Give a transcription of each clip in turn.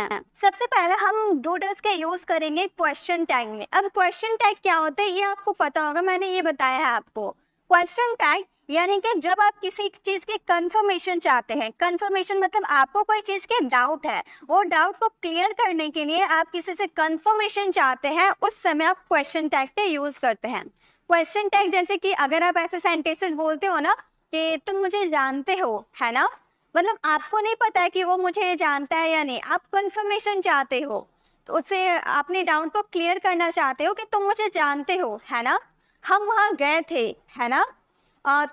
हैं। सबसे पहले हम डू डज का यूज करेंगे क्वेश्चन टैग में। अब क्वेश्चन टैग क्या होता है ये आपको पता होगा, मैंने ये बताया है आपको। क्वेश्चन टैग यानी कि जब आप किसी चीज की कंफर्मेशन चाहते हैं, कंफर्मेशन मतलब आपको कोई चीज के डाउट है, वो डाउट को क्लियर करने के लिए आप किसी से कंफर्मेशन चाहते हैं, उस समय आप क्वेश्चन टैग का यूज करते हैं। क्वेश्चन टैग जैसे कि अगर आप ऐसे सेंटेंसेस बोलते हो ना कि तुम मुझे जानते हो, है ना, मतलब आपको नहीं पता है कि वो मुझे जानता है या नहीं, आप कंफर्मेशन चाहते हो, तो उससे अपने डाउट को क्लियर करना चाहते हो कि तुम मुझे जानते हो, है ना, हम वहाँ गए थे, है ना,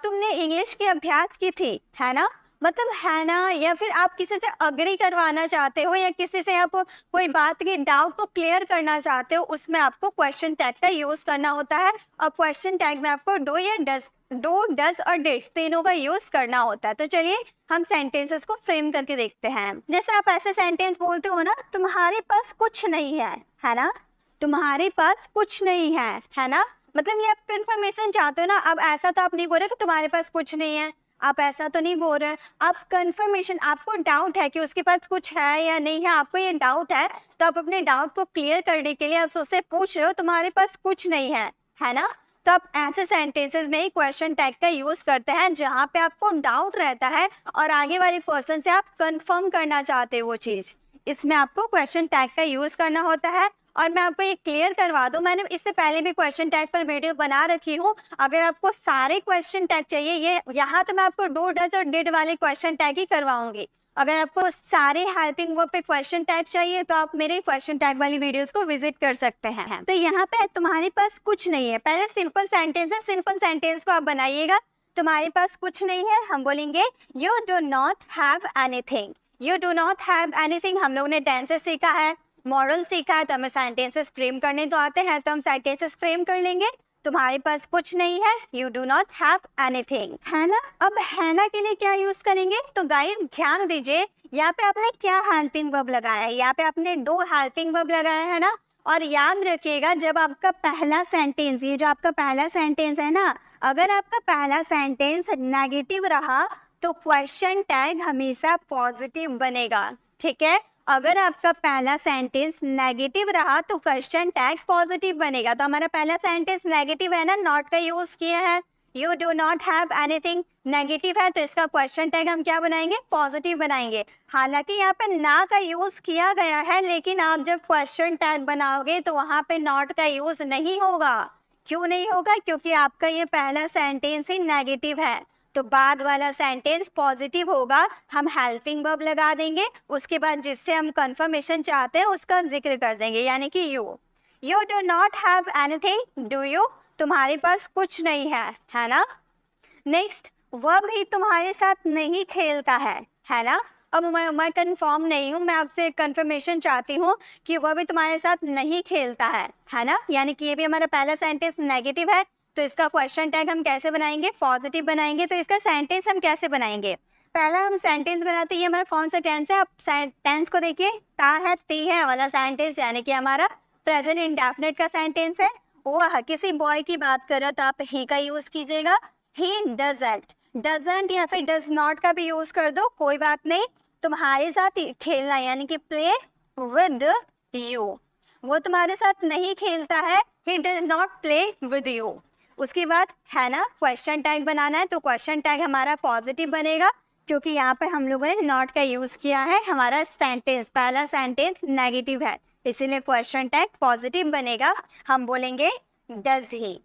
तुमने इंग्लिश की अभ्यास की थी, है ना, मतलब है ना, या फिर आप किसी से अग्री करवाना चाहते हो या किसी से आप कोई बात के डाउट को क्लियर करना चाहते हो, उसमें आपको क्वेश्चन टैग का यूज करना होता है। और क्वेश्चन टैग में आपको डू या डज और डिड तीनों का यूज करना होता है। तो चलिए हम सेंटेंसेस को फ्रेम करके देखते हैं। जैसे आप ऐसे सेंटेंस बोलते हो ना, तुम्हारे पास कुछ नहीं है ना, तुम्हारे पास कुछ नहीं है ना, मतलब ये आप कंफर्मेशन चाहते हो ना। अब ऐसा तो आप नहीं बोल रहे कि तुम्हारे पास कुछ नहीं है, आप ऐसा तो नहीं बोल रहे, आप कंफर्मेशन, आपको डाउट है कि उसके पास कुछ है या नहीं है, आपको ये डाउट है, तो आप अपने डाउट को क्लियर करने के लिए आप उससे पूछ रहे हो तुम्हारे पास कुछ नहीं है ना। तो आप ऐसे सेंटेंसेस में ही क्वेश्चन टैग का यूज करते हैं जहाँ पे आपको डाउट रहता है और आगे वाले पर्सन से आप कंफर्म करना चाहते हो वो चीज, इसमें आपको क्वेश्चन टैग का यूज करना होता है। और मैं आपको ये क्लियर करवा दूं, मैंने इससे पहले भी क्वेश्चन टैग पर वीडियो बना रखी हूँ। अगर आपको सारे क्वेश्चन टैग चाहिए, ये यहाँ तो मैं आपको डू डज और डिड वाले क्वेश्चन टैग ही करवाऊंगी। अगर आपको सारे हेल्पिंग वर्ब पे क्वेश्चन टैग चाहिए तो आप मेरे क्वेश्चन टैग वाली वीडियोस को विजिट कर सकते हैं। तो यहाँ पे तुम्हारे पास कुछ नहीं है, पहले सिंपल सेंटेंस है, सिंपल सेंटेंस को आप बनाइएगा। तुम्हारे पास कुछ नहीं है, हम बोलेंगे you do not have anything. You do not have anything हम लोगों ने टेंसेस सीखा है, मॉडल सीखा है, तो हमें सेंटेंसेस फ्रेम करने तो आते हैं, तो हम सेंटेंसेस फ्रेम कर लेंगे। तुम्हारे पास कुछ नहीं है, you do not have anything, है ना। अब है ना के लिए क्या यूज करेंगे, तो गाइस ध्यान दीजिए, यहाँ पे आपने क्या हेल्पिंग वर्ब लगाया है, यहाँ पे आपने दो हेल्पिंग वर्ब लगाया है ना। और याद रखिएगा जब आपका पहला सेंटेंस, ये जो आपका पहला सेंटेंस है ना, अगर आपका पहला सेंटेंस नेगेटिव रहा तो क्वेश्चन टैग हमेशा पॉजिटिव बनेगा, ठीक है। अगर आपका पहला सेंटेंस नेगेटिव रहा तो क्वेश्चन टैग पॉजिटिव बनेगा। तो हमारा पहला सेंटेंस नेगेटिव है ना, नॉट का यूज किया है, you do not have anything negative है, तो इसका क्वेश्चन टैग हम क्या बनाएंगे, पॉजिटिव बनाएंगे। हालांकि यहाँ पे ना का यूज किया गया है, लेकिन आप जब क्वेश्चन टैग बनाओगे तो वहाँ पे नॉट का यूज नहीं होगा। क्यों नहीं होगा, क्योंकि आपका ये पहला सेंटेंस ही नेगेटिव है, तो बाद वाला सेंटेंस पॉजिटिव होगा। हम हेल्पिंग वर्ब लगा देंगे, उसके बाद जिससे हम कंफर्मेशन चाहते हैं उसका जिक्र कर देंगे, यानी कि you do not have anything, do you, तुम्हारे पास कुछ नहीं है ना। नेक्स्ट, वह भी तुम्हारे साथ नहीं खेलता है ना। अब मैं कंफर्म नहीं हूँ, मैं आपसे कंफर्मेशन चाहती हूँ कि वह भी तुम्हारे साथ नहीं खेलता है ना, यानी कि ये भी हमारा पहला सेंटेंस नेगेटिव है, तो इसका क्वेश्चन टैग हम कैसे बनाएंगे, पॉजिटिव बनाएंगे। तो इसका सेंटेंस हम कैसे बनाएंगे, पहला हम सेंटेंस बनाते हैं, ये हमारा कौन सा टेंस है, आप टेंस को देखिए, ता है ती है वाला सेंटेंस, यानी कि हमारा प्रेजेंट इंडेफिनिट का सेंटेंस है। वो किसी बॉय की बात कर रहे हो तो आप ही का यूज कीजिएगा, ही डजंट या फिर डज नॉट का भी यूज कर दो, कोई बात नहीं। तुम्हारे साथ खेलना यानी कि प्ले विद यू, वो तुम्हारे साथ नहीं खेलता है, he does not play with you. उसके बाद है ना क्वेश्चन टैग बनाना है, तो क्वेश्चन टैग हमारा पॉजिटिव बनेगा, क्योंकि यहाँ पे हम लोगों ने नॉट का यूज किया है, हमारा सेंटेंस पहला सेंटेंस नेगेटिव है, इसीलिए क्वेश्चन टैग पॉजिटिव बनेगा। हम बोलेंगे डज ही,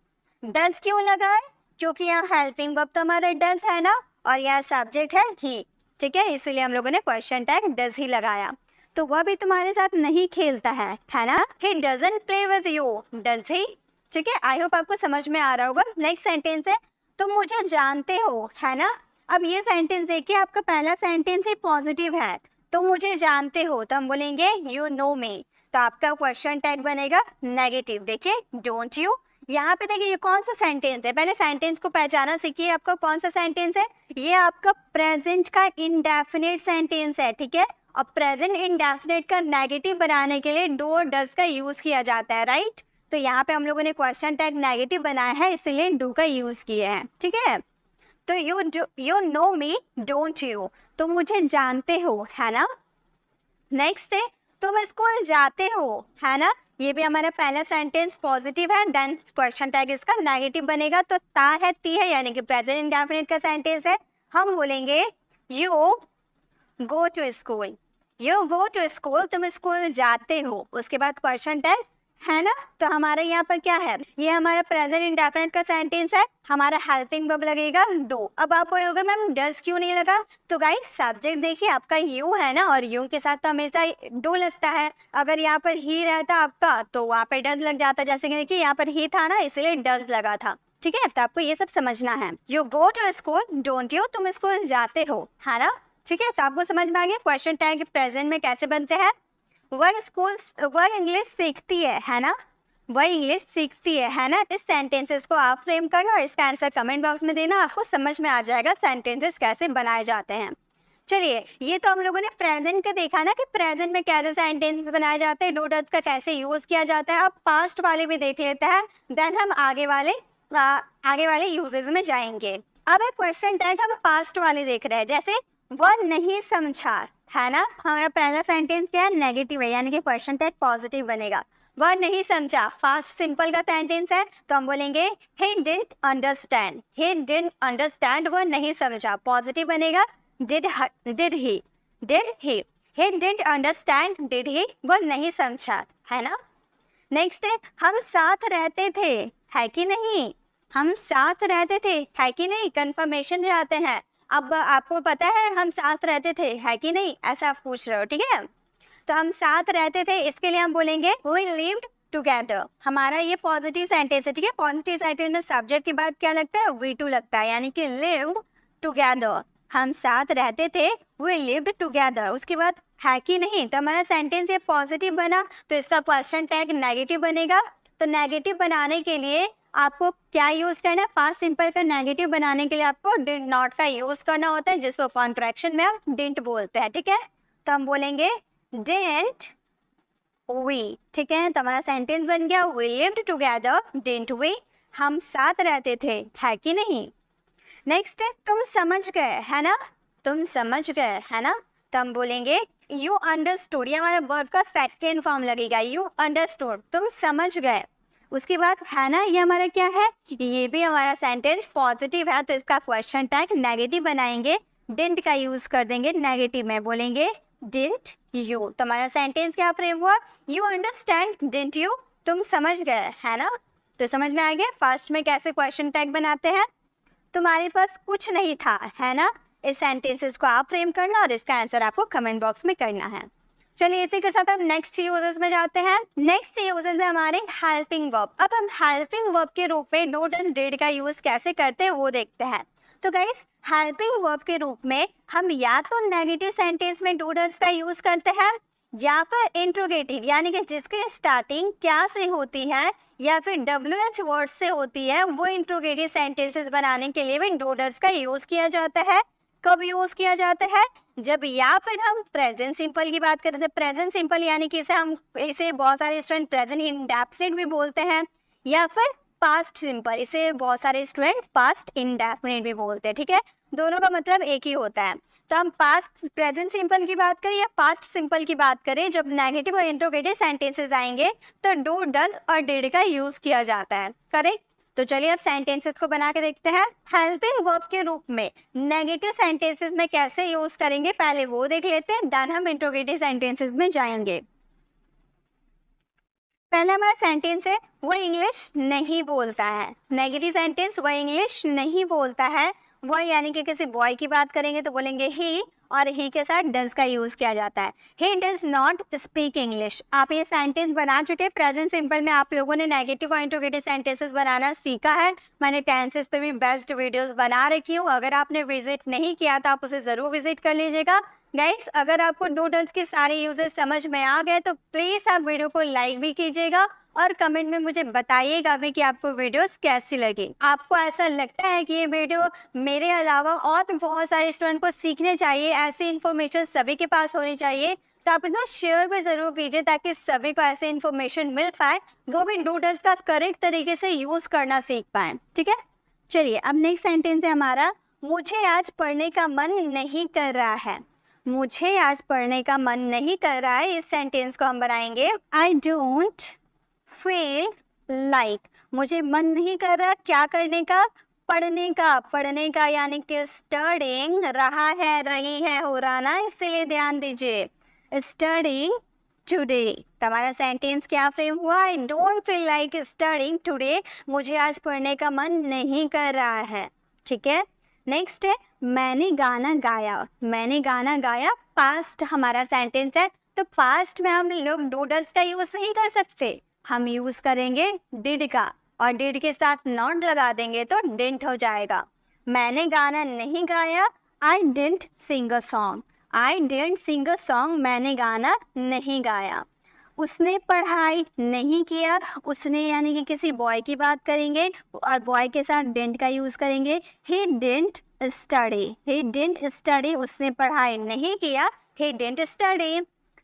डज क्यों लगा है, क्योंकि यहाँ हेल्पिंग वर्ब तो हमारा डज है ना, और यहाँ सब्जेक्ट है ही, ठीक है, इसीलिए हम लोगों ने क्वेश्चन टैग डज ही लगाया। तो वह भी तुम्हारे साथ नहीं खेलता है ना, he doesn't play with you, does he, ठीक है। आई होप आपको समझ में आ रहा होगा। नेक्स्ट सेंटेंस है, तुम मुझे जानते हो, है ना। अब ये सेंटेंस देखिए, आपका पहला सेंटेंस ही पॉजिटिव है, तुम मुझे जानते हो, तो हम बोलेंगे यू नो मी, तो आपका क्वेश्चन टैग बनेगा नेगेटिव, देखिए डोंट यू। यहाँ पे देखिए ये कौन सा सेंटेंस है, पहले सेंटेंस को पहचाना सीखिए, आपका कौन सा सेंटेंस है, ये आपका प्रेजेंट का इंडेफिनिट सेंटेंस है, ठीक है। और प्रेजेंट इंडेफिनिट का नेगेटिव बनाने के लिए डू और डज का यूज किया जाता है, राइट। तो यहाँ पे हम लोगों ने क्वेश्चन टैग नेगेटिव बनाया है, इसलिए डू का यूज किए हैं, ठीक है। तो you know me don't you, तुम मुझे जानते हो, है ना। नेक्स्ट है, तुम स्कूल जाते हो, है ना। ये भी हमारा पहला सेंटेंस पॉजिटिव है, देन क्वेश्चन टैग इसका नेगेटिव बनेगा। तो ता है ती है यानी कि प्रेजेंट इंडेफिनिट का सेंटेंस है। हम बोलेंगे you go to school, you go to school, तुम स्कूल जाते हो। उसके बाद क्वेश्चन टैग, है ना। तो हमारे यहाँ पर क्या है, ये हमारा प्रेजेंट इंडेफिनिट का सेंटेंस है, हमारा हेल्पिंग वर्ब लगेगा डू। अब आप बोलोगे मैम डज क्यों नहीं लगा, तो गाइस सब्जेक्ट देखिए आपका यू है ना, और यू के साथ तो हमेशा डू लगता है। अगर यहाँ पर ही रहता आपका तो वहाँ पे डज लग जाता, जैसे कि देखिए यहाँ पर ही था ना, इसलिए डज लगा था। ठीक है, तो आपको ये सब समझना है। You go to school, don't you, तुम स्कूल जाते हो, है ना। ठीक है, तो आपको समझ में आ गया क्वेश्चन टैग प्रेजेंट में कैसे बनते हैं। वह इंग्लिश सीखती है ना, वह इंग्लिश सीखती है ना। इस सेंटेंसेस को आप फ्रेम करना और इसका आंसर कमेंट बॉक्स में देना, आपको समझ में आ जाएगा सेंटेंसेस कैसे बनाए जाते हैं। चलिए, ये तो हम लोगों ने प्रेजेंट का देखा ना कि प्रेजेंट में कैसे सेंटेंस बनाए जाते हैं, डू डज का कैसे यूज किया जाता है। अब पास्ट वाले भी देख लेते हैं, देन हम आगे वाले यूजेस में जाएंगे। अब एक क्वेश्चन टैग हम पास्ट वाले देख रहे हैं, जैसे वह नहीं समझा, है ना। हमारा पहला सेंटेंस क्या है, नेगेटिव है, यानी कि क्वेश्चन टैग पॉजिटिव बनेगा। वह नहीं समझा फास्ट सिंपल का सेंटेंस है, तो हम बोलेंगे he didn't understand, he didn't understand, वह नहीं समझा, पॉजिटिव बनेगा। did he didn't understand, did he, वह नहीं समझा, है ना। नेक्स्ट है हम साथ रहते थे, है कि नहीं, हम साथ रहते थे, है कि नहीं, कंफर्मेशन रहते हैं। अब आपको पता है हम साथ रहते थे, है कि नहीं, ऐसा आप पूछ रहे हो। ठीक है, तो हम साथ रहते थे, इसके लिए हम बोलेंगे we lived together। हमारा ये पॉजिटिव सेंटेंस है। ठीक है, पॉजिटिव सेंटेंस में सब्जेक्ट के बाद क्या लगता है, we टू लगता है, यानी कि lived together, हम साथ रहते थे, we lived together। उसके बाद है कि नहीं, तो हमारा सेंटेंस ये पॉजिटिव बना, तो इसका क्वेश्चन टैग नेगेटिव बनेगा। तो नेगेटिव बनाने के लिए आपको क्या यूज करना है, पास्ट सिंपल का नेगेटिव बनाने के लिए आपको डिड नॉट का यूज करना होता है, जिसको कॉन्ट्रैक्शन में हम डिडंट बोलते हैं। ठीक है, तो हम बोलेंगे डिडंट वी। ठीक है, तो हमारा सेंटेंस बन गया we lived together, didn't we, हम साथ रहते थे, है कि नहीं। नेक्स्ट है तुम समझ गए, है ना, तुम समझ गए, है ना। तो हम बोलेंगे यू अंडरस्टूड, ये हमारा वर्ब का सेकेंड फॉर्म लगेगा, यू अंडरस्टूड, तुम समझ गए। उसके बाद है ना, ये हमारा क्या है, ये भी हमारा सेंटेंस पॉजिटिव है, तो इसका क्वेश्चन टैग नेगेटिव बनाएंगे, डिडंट का यूज कर देंगे नेगेटिव में, बोलेंगे डिडंट यू। तो हमारा सेंटेंस क्या फ्रेम हुआ, यू अंडरस्टैंड, डिडंट यू, तुम समझ गए, है ना। तो समझ में आ गया फर्स्ट में कैसे क्वेश्चन टैग बनाते हैं। तुम्हारे पास कुछ नहीं था, है ना, इस सेंटेंसेस को आप फ्रेम करना और इसका आंसर आपको कमेंट बॉक्स में करना है। चलिए, इसी के साथ हम नेक्स्ट यूजेस में जाते हैं। नेक्स्ट यूजेस है हमारे हेल्पिंग वर्ब। अब हम हेल्पिंग वर्ब के रूप में डू डज डिड का यूज कैसे करते हैं वो देखते हैं। तो गाइस, हेल्पिंग वर्ब के रूप में हम या तो नेगेटिव सेंटेंस में डू डज का यूज करते हैं, या फिर इंट्रोगेटिव यानी कि जिसकी स्टार्टिंग क्या से होती है या फिर WH वर्ड से होती है, वो इंट्रोगेटिव सेंटेंसेस बनाने के लिए भी डू डज का यूज किया जाता है। कब यूज किया जाता है, जब या फिर हम प्रेजेंट सिंपल की बात करते हैं। प्रेजेंट सिंपल यानी कि इसे बहुत सारे स्टूडेंट प्रेजेंट इंडेफिनिट भी बोलते हैं, या फिर पास्ट सिंपल, इसे बहुत सारे स्टूडेंट पास्ट इंडेफिनिट भी बोलते हैं। ठीक है, दोनों का मतलब एक ही होता है। तो हम पास्ट प्रेजेंट सिंपल की बात करें या पास्ट सिंपल की बात करें, जब नेगेटिव और इंट्रोगेटिव सेंटेंसेस आएंगे तो डू डज और डिड का यूज किया जाता है। करेक्ट, तो चलिए अब सेंटेंसेस को बना के देखते हैं। हेल्पिंग वर्ब के रूप में नेगेटिव सेंटेंसेस में कैसे यूज करेंगे पहले वो देख लेते हैं, देन हम इंट्रोगेटिव सेंटेंसेस में जाएंगे। पहला हमारा सेंटेंस है वो इंग्लिश नहीं बोलता है। नेगेटिव सेंटेंस, वह इंग्लिश नहीं बोलता है, वह यानी कि किसी बॉय की बात करेंगे तो बोलेंगे ही, और ही के साथ डज का यूज किया जाता है। He does not speak English. आप ये सेंटेंस बना चुके हैं। प्रेजेंट सिंपल में आप लोगों ने नेगेटिव और इंट्रोगेटिव सेंटेंसेस बनाना सीखा है। मैंने टेंसेस पे भी बेस्ट वीडियोस बना रखी हूँ, अगर आपने विजिट नहीं किया तो आप उसे ज़रूर विजिट कर लीजिएगा। गाइस, अगर आपको डू डज के सारे यूजेस समझ में आ गए तो प्लीज़ आप वीडियो को लाइक भी कीजिएगा और कमेंट में मुझे बताइएगा भी कि आपको वीडियोस कैसी लगी। आपको ऐसा लगता है कि ये वीडियो मेरे अलावा और भी बहुत सारे स्टूडेंट को सीखने चाहिए, ऐसी इन्फॉर्मेशन सभी के पास होनी चाहिए, तो आप इतना शेयर भी ज़रूर कीजिए ताकि सभी को ऐसे इन्फॉर्मेशन मिल पाए, वो भी डू डज का करेक्ट तरीके से यूज़ करना सीख पाए। ठीक है, चलिए अब नेक्स्ट सेंटेंस है हमारा, मुझे आज पढ़ने का मन नहीं कर रहा है। मुझे आज पढ़ने का मन नहीं कर रहा है, इस सेंटेंस को हम बनाएंगे आई डोंट फील लाइक। मुझे मन नहीं कर रहा क्या करने का, पढ़ने का यानी कि स्टडिंग, रहा है, रही है, हो रहा ना, इसलिए ध्यान दीजिए। स्टडिंग टुडे, तुम्हारा सेंटेंस क्या फ्रेम हुआ, I don't feel like studying today, मुझे आज पढ़ने का मन नहीं कर रहा है। ठीक है, नेक्स्ट है मैंने गाना गाया। मैंने गाना गाया पास्ट हमारा सेंटेंस है, तो पास्ट में हम लोग डूडल्स का यूज नहीं कर सकते, हम यूज करेंगे डिड का, और डिड के साथ नॉट लगा देंगे तो डिडंट हो जाएगा। मैंने गाना नहीं गाया, I didn't sing a song. I didn't sing a song, मैंने गाना नहीं गाया। उसने पढ़ाई नहीं किया, उसने यानी कि किसी बॉय की बात करेंगे और बॉय के साथ डिडंट का यूज करेंगे। He didn't study, he didn't study, उसने पढ़ाई नहीं किया, ही डिडंट स्टडी।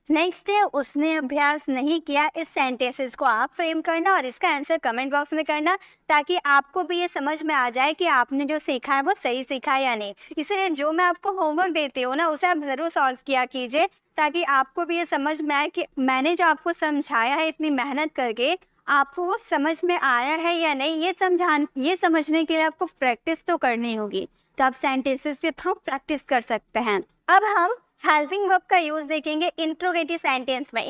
नेक्स्ट है उसने अभ्यास नहीं किया। इस सेंटेंसेस को आप फ्रेम करना और इसका आंसर कमेंट बॉक्स में करना, ताकि आपको भी ये समझ में आ जाए कि आपने जो सीखा है वो सही सीखा है या नहीं। इसलिए जो मैं आपको होमवर्क देती हूँ ना, उसे आप ज़रूर सॉल्व किया कीजिए, ताकि आपको भी ये समझ में आए कि मैंने जो आपको समझाया है इतनी मेहनत करके, आपको वो समझ में आया है या नहीं। ये समझने के लिए आपको प्रैक्टिस तो करनी होगी, तो आप सेंटेंसेस के थ्रू प्रैक्टिस कर सकते हैं। अब हम हेल्पिंग वर्ब का यूज देखेंगे इंट्रोगेटिव सेंटेंस में।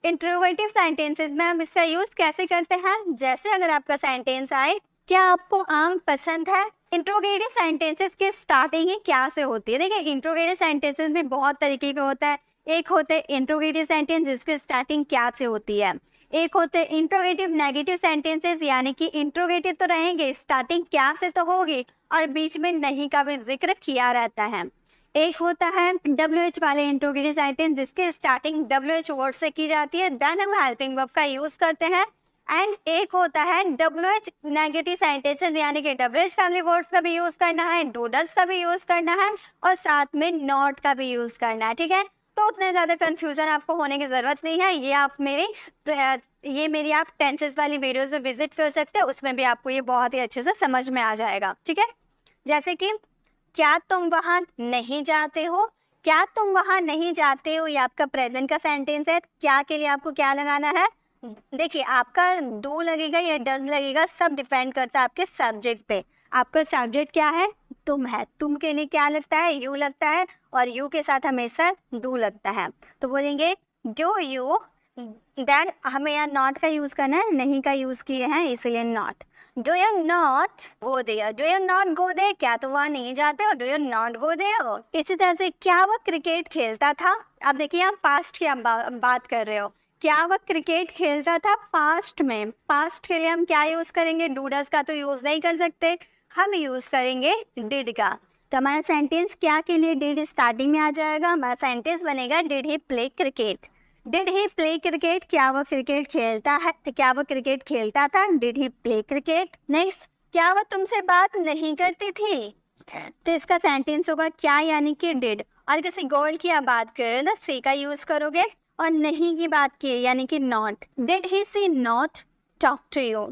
इंट्रोगेटिव सेंटेंसेस में हम इसका यूज कैसे करते हैं, जैसे अगर आपका सेंटेंस आए क्या आपको आम पसंद है। इंट्रोगेटिव सेंटेंसेस की स्टार्टिंग ही क्या से होती है। देखिए इंट्रोगेटिव सेंटेंसेस में बहुत तरीके के होता है। एक होते हैं इंट्रोगेटिव सेंटेंस जिसकी स्टार्टिंग क्या से होती है, एक होते हैं इंट्रोगेटिव नेगेटिव सेंटेंसेस, यानी कि इंट्रोगेटिव तो रहेंगे, स्टार्टिंग क्या से तो होगी और बीच में नहीं का भी जिक्र किया रहता है। एक होता है WH वाले इंट्रोगेटिव सेंटेंस जिसकी स्टार्टिंग WH वर्ड से की जाती है, देन हम हेल्पिंग वर्ब का यूज करते हैं। एंड एक होता है WH नेगेटिव सेंटेंसेस, यानी कि WH फैमिली वर्ड्स का भी यूज करना है, डूडल्स का भी यूज करना है और साथ में नॉट का भी यूज करना है। ठीक है, तो उतने ज़्यादा कंफ्यूजन आपको होने की ज़रूरत नहीं है। ये मेरी आप टेंसेस वाली वीडियोस में विजिट कर सकते हैं, उसमें भी आपको ये बहुत ही अच्छे से समझ में आ जाएगा। ठीक है, जैसे कि क्या तुम वहाँ नहीं जाते हो। क्या तुम वहाँ नहीं जाते हो, ये आपका प्रेजेंट का सेंटेंस है। क्या के लिए आपको क्या लगाना है, देखिए आपका डू लगेगा या डज लगेगा, सब डिपेंड करता है आपके सब्जेक्ट पे। आपका सब्जेक्ट क्या है, तुम है, तुम के लिए क्या लगता है, यू लगता है, और यू के साथ हमेशा डू लगता है, तो बोलेंगे डू यू। देन हमें यहाँ नॉट का यूज करना है, नहीं का यूज किए हैं इसलिए not. Do you not go there, do you not go there, क्या तुम वहाँ नहीं जाते हो, do you not go there. इसी तरह से क्या वह क्रिकेट खेलता था। अब देखिए आप पास्ट की हम बात कर रहे हो, क्या वह क्रिकेट खेलता था पास्ट में। पास्ट के लिए हम क्या यूज करेंगे, डूडस का तो यूज नहीं कर सकते, हम यूज करेंगे डिड का। तो हमारा सेंटेंस क्या के लिए डिड स्टार्टिंग में आ जाएगा, हमारा सेंटेंस बनेगा did he play cricket. Did he play cricket, क्या वह क्रिकेट खेलता है, क्या वह क्रिकेट खेलता था, did he play cricket. Next, क्या वह तुमसे बात नहीं करती थी, तो इसका सेंटेंस होगा क्या यानी कि डिड, और किसी गोल की आप बात कर रहे हो ना, सी का यूज करोगे, और नहीं की बात की यानी कि not. Did he she not talk to you,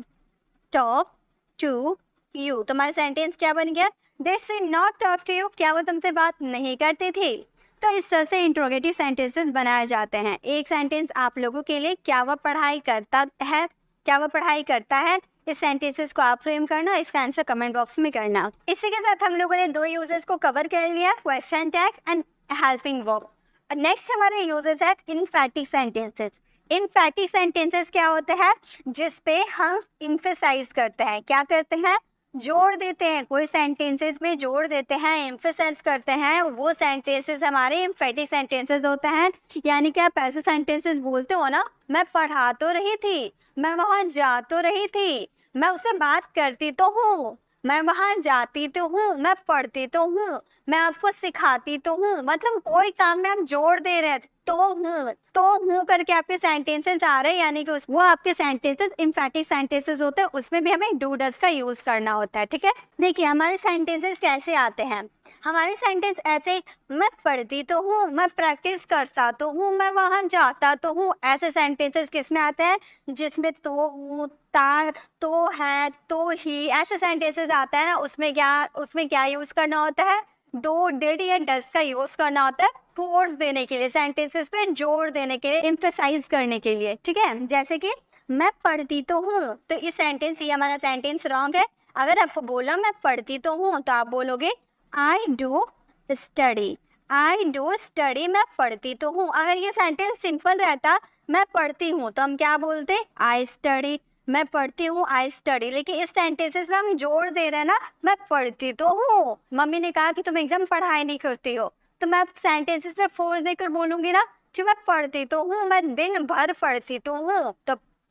talk to you, तुम्हारा सेंटेंस क्या बन गया, did she not talk to you, क्या वो तुमसे बात नहीं करती थी। तो इस तरह से इंट्रोगेटिव सेंटेंसेस बनाए जाते हैं। एक सेंटेंस आप लोगों के लिए, क्या वह पढ़ाई करता है, क्या वह पढ़ाई करता है, इस सेंटेंसेस को आप फ्रेम करना, इसका आंसर कमेंट बॉक्स में करना। इसी के साथ हम लोगों ने दो यूजेस को कवर कर लिया, question tag and helping verb. Next हमारे यूजेस है इनफैटिक सेंटेंसेस। इनफैटिक सेंटेंसेस क्या होते हैं, जिस पे हम इम्फेसाइज करते हैं, क्या करते हैं, जोड़ देते हैं, कोई सेंटेंसेस में जोड़ देते हैं, एम्फेसाइज करते हैं, वो सेंटेंसेस हमारे एम्फेटिक सेंटेंसेस होते हैं। यानी कि आप ऐसे सेंटेंसेस बोलते हो ना, मैं पढ़ा तो रही थी, मैं वहाँ जा तो रही थी, मैं उससे बात करती तो हूँ, मैं वहाँ जाती तो हूँ, मैं पढ़ती तो हूँ, मैं आपको सिखाती तो हूँ, मतलब कोई काम में आप जोड़ दे रहे हैं, तो हूँ करके आपके सेंटेंसेस आ रहे हैं, यानी कि वो आपके सेंटेंसेस एम्फैटिक सेंटेंसेस होते हैं, उसमें भी हमें डू डज का यूज करना होता है। ठीक है, देखिए हमारे सेंटेंसेस कैसे आते हैं, हमारे सेंटेंस ऐसे, मैं पढ़ती तो हूँ, मैं प्रैक्टिस करता तो हूँ, मैं वहाँ जाता तो हूँ, ऐसे सेंटेंसेस किस में आते हैं, जिसमें तो हूँ, ता, तो है, तो ही, ऐसे सेंटेंसेस आता है ना, उसमें क्या यूज करना होता है, डू डिड या डज का यूज करना होता है फोर्स देने के लिए, सेंटेंसेस पे जोर देने के लिए, एम्फसाइज करने के लिए, ठीक है। जैसे कि मैं पढ़ती तो हूँ, तो इस सेंटेंस, ये हमारा सेंटेंस रॉन्ग है। अगर आपको बोला मैं पढ़ती तो हूँ, तो आप बोलोगे I do study, I do study, मैं पढ़ती तो हूँ। अगर ये सेंटेंस सिंपल रहता मैं पढ़ती हूँ, तो हम क्या बोलते, आई स्टडी, मैं पढ़ती हूँ, आई स्टडी। लेकिन इस सेंटेंसेस में हम जोड़ दे रहे हैं ना, मैं पढ़ती तो हूँ। मम्मी ने कहा कि तुम एकदम पढ़ाई नहीं करती हो, तो मैं सेंटेंसेस में फोर्स देकर बोलूंगी ना कि मैं पढ़ती तो हूँ, मैं दिन भर पढ़ती तो हूँ।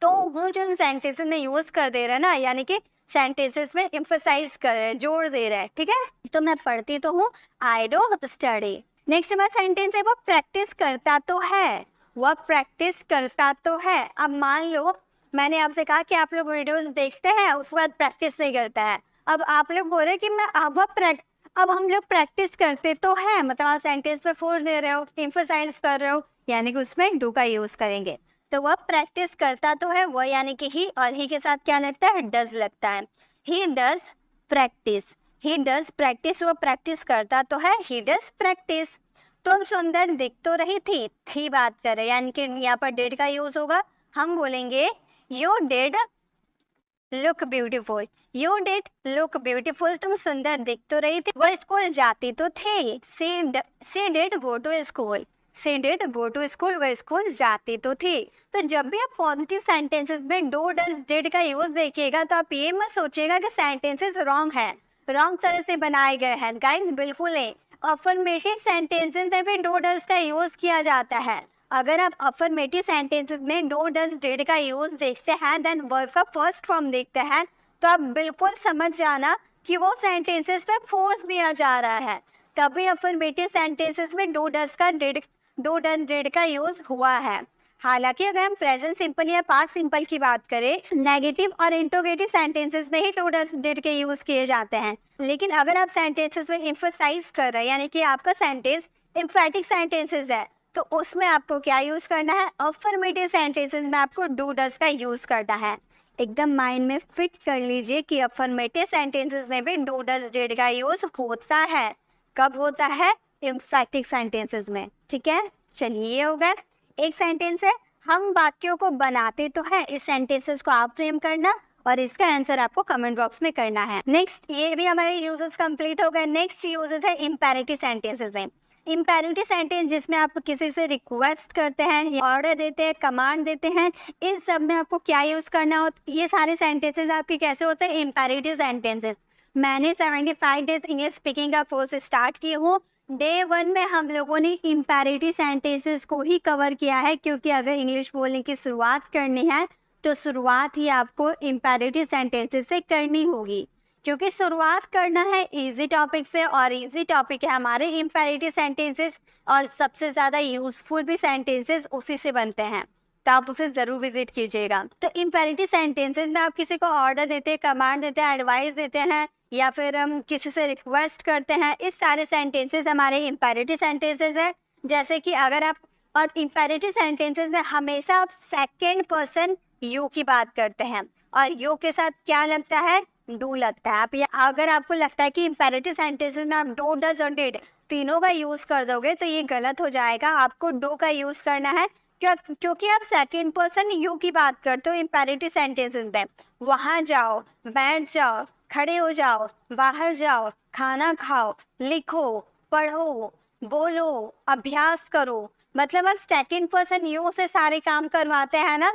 तो हूँ जो हम सेंटेंसेस में यूज कर दे रहे हैं ना, यानी कि सेंटेंसेस में एम्फसाइज कर रहे हैं, जोड़ दे रहे हैं, ठीक है। तो मैं पढ़ती तो हूँ, आई डू स्टडी। नेक्स्ट हमारा सेंटेंस है वो प्रैक्टिस करता तो है, वह प्रैक्टिस करता तो है। अब मान लो मैंने आपसे कहा कि आप लोग वीडियोस देखते हैं, उसके बाद प्रैक्टिस नहीं करता है। अब आप लोग बोल रहे कि मैं अब हम लोग प्रैक्टिस करते तो है, मतलब आप सेंटेंस पे फोर्स दे रहे हो, एम्फसाइज कर रहे हो, यानी कि उसमें डू का यूज करेंगे। तो वह प्रैक्टिस करता तो है, वह यानी कि ही, और ही के साथ क्या लगता है, डज लगता है। He does practice, he does practice, वह प्रैक्टिस करता तो है, ही डज प्रैक्टिस। तुम सुंदर दिख तो रही थी बात कर रहे, यानी कि यहाँ पर डिड का यूज होगा। हम बोलेंगे you did look beautiful, you did look beautiful, तुम सुंदर दिख तो रही थी, वह स्कूल जाती तो थी, she did go to school, she did go to school, वह स्कूल जाती तो थी। तो जब भी आप पॉजिटिव सेंटेंसेस में डू डज डिड का यूज देखिएगा, तो आप ये मत सोचिएगा कि सेंटेंसेस रॉन्ग है, रॉन्ग तरह से बनाए गए हैं। गाइस बिल्कुल नहीं, अफर्मेटिव सेंटेंसेस में भी डू डज का यूज किया जाता है। अगर आप अफर्मेटिव सेंटेंसेस में डू डज डिड का यूज देखते हैं, देन वर्ब का फर्स्ट फॉर्म देखते हैं, तो आप बिल्कुल समझ जाना कि वो सेंटेंसेस पे फोर्स दिया जा रहा है। तभी अफर्मेटिव सेंटेंसेस में डू डज डिड का यूज हुआ है। हालांकि अगर हम प्रेजेंट सिंपल या पास्ट सिंपल की बात करें, नेगेटिव और इंट्रोगेटिव सेंटेंसेस में ही डू डज डिड के यूज किए जाते हैं। लेकिन अगर आप सेंटेंसेस में एम्फसाइज कर रहे हैं, यानी कि आपका सेंटेंस एम्फैटिक सेंटेंसेस है, तो उसमें आपको क्या यूज करना है, अफर्मेटिव सेंटेंसेस में आपको डू डज का यूज करना है। एकदम माइंड में फिट कर लीजिए कि अफर्मेटिव सेंटेंसेस में भी डू डज डिड का यूज होता है। कब होता है, एम्फैटिक सेंटेंसेस में, ठीक है। चलिए ये हो गया। एक सेंटेंस है हम वाक्यों को बनाते तो है, इस सेंटेंसेस को आप फ्रेम करना और इसका आंसर आपको कमेंट बॉक्स में करना है। नेक्स्ट, ये भी हमारे यूजेस कंप्लीट हो गए। नेक्स्ट यूजेस है इम्पेरेटिव सेंटेंसेस में। इम्पेरेटिव सेंटेंस जिसमें आप किसी से रिक्वेस्ट करते हैं, ऑर्डर देते हैं, कमांड देते हैं, इन सब में आपको क्या यूज करना हो, ये सारे सेंटेंसेस आपके कैसे होते हैं, इम्पेरेटिव सेंटेंसेस। मैंने 75 डेज इंग्लिश स्पीकिंग का कोर्स स्टार्ट किया हूँ। डे 1 में हम लोगों ने इम्पेरेटिव सेंटेंसेस को ही कवर किया है, क्योंकि अगर इंग्लिश बोलने की शुरुआत करनी है तो शुरुआत ही आपको इम्पेरेटिव सेंटेंसेस से करनी होगी, क्योंकि शुरुआत करना है इजी टॉपिक से, और इजी टॉपिक है हमारे इम्पेरेटिव सेंटेंसेस, और सबसे ज़्यादा यूजफुल भी सेंटेंसेस उसी से बनते हैं, तो आप उसे ज़रूर विजिट कीजिएगा। तो इम्पेरेटिव सेंटेंसेस में आप किसी को ऑर्डर देते हैं, कमांड देते हैं, एडवाइस देते हैं, या फिर हम किसी से रिक्वेस्ट करते हैं, इस सारे सेंटेंसेस हमारे इम्पेरेटिव सेंटेंसेस हैं। जैसे कि अगर आप, और इम्पेरेटिव सेंटेंसेस में हमेशा आप सेकेंड पर्सन यू की बात करते हैं, और यू के साथ क्या लगता है, डू लगता है। आप अगर आपको लगता है कि इम्पेरेटिव सेंटेंसेस में आप डू डज और डिड तीनों का यूज कर दोगे, तो ये गलत हो जाएगा। आपको डू का यूज करना है, क्योंकि आप सेकेंड पर्सन यू की बात करते हो इम्पेरेटिव सेंटेंसेस में। वहाँ जाओ, बैठ जाओ, खड़े हो जाओ, बाहर जाओ, खाना खाओ, लिखो, पढ़ो, बोलो, अभ्यास करो, मतलब आप सेकेंड पर्सन यू से सारे काम करवाते हैं ना।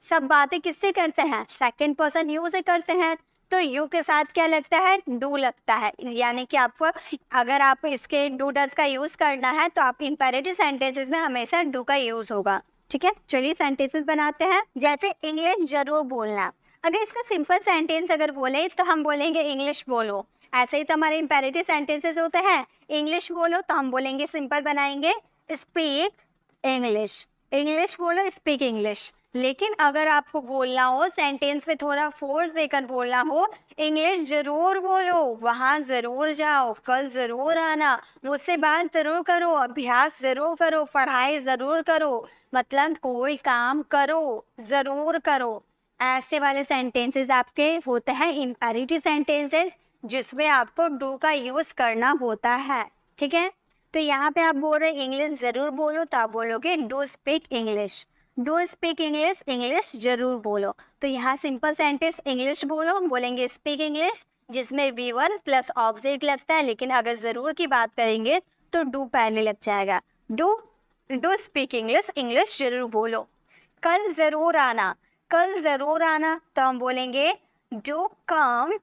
सब बातें किससे करते हैं, सेकेंड पर्सन यू से करते हैं। तो यू के साथ क्या लगता है, डू लगता है। यानी कि आपको अगर आप इसके डू डज का यूज करना है, तो आप इम्पेरेटिव सेंटेंसेस में हमेशा डू का यूज होगा, ठीक है। चलिए सेंटेंसेस बनाते हैं। जैसे इंग्लिश जरूर बोलना, अगर इसका सिंपल सेंटेंस अगर बोले तो हम बोलेंगे इंग्लिश बोलो। ऐसे ही तो हमारे इम्पेरेटिव सेंटेंसेस होते हैं, इंग्लिश बोलो तो हम बोलेंगे, सिंपल बनाएंगे स्पीक इंग्लिश, इंग्लिश बोलो, स्पीक इंग्लिश। लेकिन अगर आपको बोलना हो, सेंटेंस में थोड़ा फोर्स देकर बोलना हो, इंग्लिश जरूर बोलो, वहाँ जरूर जाओ, कल जरूर आना, मुझसे बात जरूर करो, अभ्यास जरूर करो, पढ़ाई जरूर करो, मतलब कोई काम करो, जरूर करो। ऐसे वाले सेंटेंसेस आपके होते हैं इम्पेरेटिव सेंटेंसेस, जिसमें आपको डू का यूज करना होता है, ठीक है। तो यहाँ पे आप बोल रहे हैं इंग्लिश जरूर बोलो, तो आप बोलोगे do speak English. Do speak English, English जरूर बोलो। तो यहाँ सिंपल सेंटेंस इंग्लिश बोलो, बोलेंगे स्पीक इंग्लिश, जिसमें वी1 प्लस ऑब्जेक्ट लगता है, लेकिन अगर जरूर की बात करेंगे तो डू पहले लग जाएगा। डू स्पीक इंग्लिश, इंग्लिश जरूर बोलो। कल जरूर आना, कल जरूर आना, तो हम बोलेंगे do come